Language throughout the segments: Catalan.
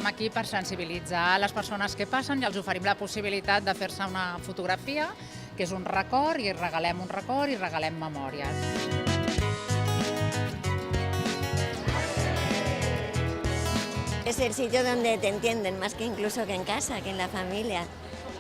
estem aquí per sensibilitzar les persones que passen i els oferim la possibilitat de fer-se una fotografia, que és un record, i regalem un record i regalem memòries. Es el sitio donde te entienden, más que incluso que en casa, que en la familia.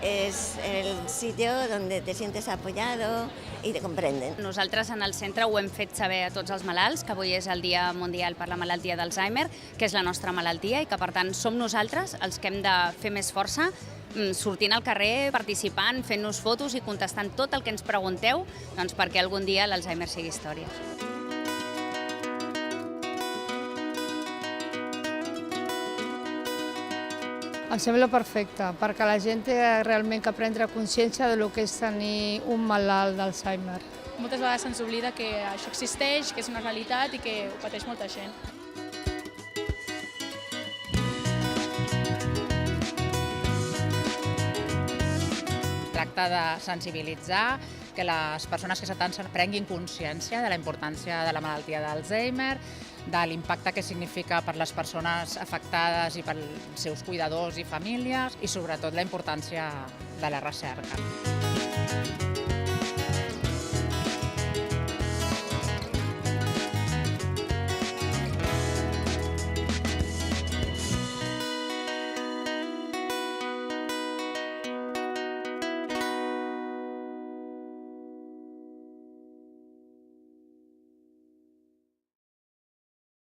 Es el sitio donde te sientes apoyado i te comprenden. Nosaltres en el centre ho hem fet saber a tots els malalts, que avui és el Dia Mundial per la Malaltia d'Alzheimer, que és la nostra malaltia i que per tant som nosaltres els que hem de fer més força sortint al carrer, participant, fent-nos fotos i contestant tot el que ens pregunteu perquè algun dia l'Alzheimer sigui història. Em sembla perfecte, perquè la gent té realment que prendre consciència de lo que és tenir un malalt d'Alzheimer. Moltes vegades se'ns oblida que això existeix, que és una realitat i que ho pateix molta gent. Tracta de sensibilitzar, que les persones que s'atansen prenguin consciència de la importància de la malaltia d'Alzheimer, de l'impacte que significa per les persones afectades i pels seus cuidadors i famílies i sobretot la importància de la recerca.